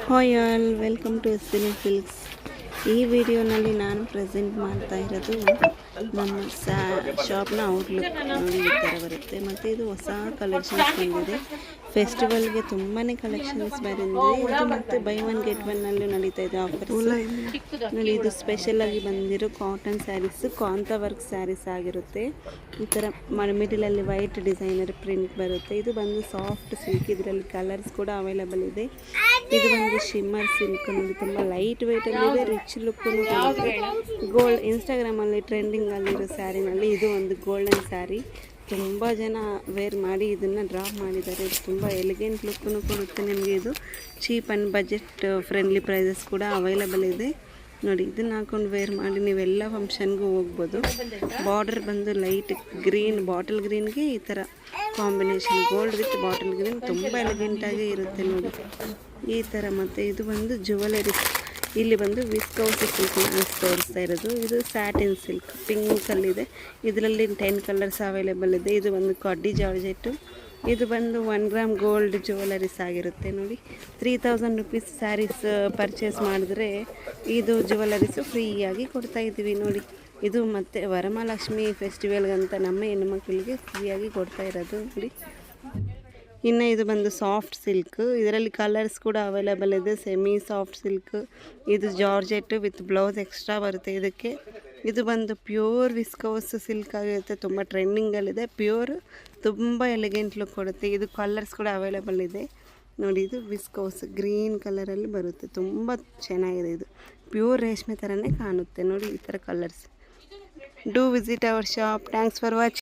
Hi all, welcome to ಎಸ್ಪಿನಿ silks. ಈ ವಿಡಿಯೋನಲ್ಲಿ ನಾನು ಪ್ರೆಸೆಂಟ್ ಮಾಡ್ತಾ ಇರೋದು ನಮ್ಮ ಶಾಪ್ನ ಔಟ್ಲುಕ್. ನೋಡಿ, ಈ ಥರ ಬರುತ್ತೆ. ಮತ್ತು ಇದು ಹೊಸ ಕಲೆಕ್ಷನ್ಸ್ ಬಂದಿದೆ. ಫೆಸ್ಟಿವಲ್ಗೆ ತುಂಬಾ ಕಲೆಕ್ಷನ್ಸ್ ಬಂದಿದೆ. ಇದು ಮತ್ತು ಬೈ ಒನ್ ಗೆಟ್ ಒನ್ನಲ್ಲೂ ನಡೀತಾ ಇದೆ ಆಫರ್ಸ್. ನೋಡಿ, ಇದು ಸ್ಪೆಷಲಾಗಿ ಬಂದಿರೋ ಕಾಟನ್ ಸ್ಯಾರೀಸ್, ಕಾಂತಾ ವರ್ಕ್ ಸ್ಯಾರೀಸ್ ಆಗಿರುತ್ತೆ. ಈ ಥರ ಮಿಡಲಲ್ಲಿ ವೈಟ್ ಡಿಸೈನರ್ ಪ್ರಿಂಟ್ ಬರುತ್ತೆ. ಇದು ಬಂದು ಸಾಫ್ಟ್ ಸಿಲ್ಕ್, ಇದರಲ್ಲಿ ಕಲರ್ಸ್ ಕೂಡ ಅವೈಲಬಲ್ ಇದೆ. ಇದು ಒಂದು ಶಿಮ್ಮರ್ ಸಿಲ್ಕ್. ನೋಡಿ, ತುಂಬ ಲೈಟ್ ವೆಯ್ಟಲ್ಲಿದೆ, ರಿಚ್ ಲುಕ್ಕು ಬರುತ್ತೆ. ಗೋಲ್ಡ್ ಇನ್ಸ್ಟಾಗ್ರಾಮಲ್ಲಿ ಟ್ರೆಂಡಿಂಗಲ್ಲಿರೋ ಸ್ಯಾರಿನಲ್ಲಿ ಇದು ಒಂದು ಗೋಲ್ಡನ್ ಸ್ಯಾರಿ. ತುಂಬ ಜನ ವೇರ್ ಮಾಡಿ ಇದನ್ನು ಡ್ರಾಪ್ ಮಾಡಿದ್ದಾರೆ. ಇದು ತುಂಬ ಎಲಿಗೆಂಟ್ ಲುಕ್ಕನ್ನು ಕೊಡುತ್ತೆ ನಿಮಗೆ. ಇದು cheap and budget friendly prices ಕೂಡ ಅವೈಲಬಲ್ ಇದೆ. ನೋಡಿ, ಇದನ್ನು ಹಾಕೊಂಡು ವೇರ್ ಮಾಡಿ ನೀವೆಲ್ಲ ಫಂಕ್ಷನ್ಗೂ ಹೋಗ್ಬೋದು. ಬಾರ್ಡರ್ ಬಂದು ಲೈಟ್ ಗ್ರೀನ್, ಬಾಟಲ್ ಗ್ರೀನ್ಗೆ ಈ ಥರ combination, gold with bottle green, ತುಂಬ ಎಲಿಗೆಂಟಾಗಿ ಇರುತ್ತೆ ನೋಡಿ ಈ ಥರ. ಮತ್ತು ಇದು ಬಂದು ಜುವೆಲರೀಸ್. ಇಲ್ಲಿ ಬಂದು ವಿಸ್ಕೌಸ್ ಸಿಲ್ಕ್ ತೋರಿಸ್ತಾ ಇರೋದು. ಇದು ಸ್ಯಾಟಿನ್ ಸಿಲ್ಕ್, ಪಿಂಕಲ್ಲಿದೆ. ಇದರಲ್ಲಿ 10 ಕಲರ್ಸ್ ಅವೈಲೇಬಲ್ ಇದೆ. ಇದು ಒಂದು ಕಡ್ಡಿ ಜಾರ್ಜೆಟ್ಟು. ಇದು ಬಂದು 1 ಗ್ರಾಮ್ ಗೋಲ್ಡ್ ಜ್ಯುವೆಲರೀಸ್ ಆಗಿರುತ್ತೆ ನೋಡಿ. 3000 ರುಪೀಸ್ ಸ್ಯಾರೀಸ್ ಪರ್ಚೇಸ್ ಮಾಡಿದ್ರೆ ಇದು ಜ್ಯುವೆಲರೀಸು ಫ್ರೀಯಾಗಿ ಕೊಡ್ತಾ ಇದ್ದೀವಿ ನೋಡಿ. ಇದು ಮತ್ತು ವರಮಹಾಲಕ್ಷ್ಮಿ ಫೆಸ್ಟಿವಲ್ಗಂತ ನಮ್ಮ ಹೆಣ್ಣುಮಕ್ಕಳಿಗೆ ಫ್ರೀಯಾಗಿ ಕೊಡ್ತಾ ಇರೋದು ನೋಡಿ. ಇನ್ನು ಇದು ಬಂದು ಸಾಫ್ಟ್ ಸಿಲ್ಕ್. ಇದರಲ್ಲಿ ಕಲರ್ಸ್ ಕೂಡ ಅವೈಲೇಬಲ್ ಇದೆ. ಸೆಮಿ ಸಾಫ್ಟ್ ಸಿಲ್ಕ್, ಇದು ಜಾರ್ಜೆಟ್ ವಿತ್ ಬ್ಲೌಸ್ ಎಕ್ಸ್ಟ್ರಾ ಬರುತ್ತೆ ಇದಕ್ಕೆ. ಇದು ಬಂದು ಪ್ಯೂರ್ ವಿಸ್ಕೋಸ್ ಸಿಲ್ಕ್ ಆಗಿರುತ್ತೆ. ತುಂಬ ಟ್ರೆಂಡಿಂಗಲ್ಲಿದೆ. ಪ್ಯೂರ್, ತುಂಬ ಎಲಿಗೆಂಟ್ ಲುಕ್ ಕೊಡುತ್ತೆ. ಇದು ಕಲರ್ಸ್ ಕೂಡ ಅವೈಲೇಬಲ್ ಇದೆ ನೋಡಿ. ಇದು ವಿಸ್ಕೋಸ್ ಗ್ರೀನ್ ಕಲರಲ್ಲಿ ಬರುತ್ತೆ. ತುಂಬ ಚೆನ್ನಾಗಿದೆ. ಇದು ಪ್ಯೂರ್ ರೇಷ್ಮೆ ಥರನೇ ಕಾಣುತ್ತೆ ನೋಡಿ ಈ ಥರ colours. Do visit hour shop. Thanks for watching.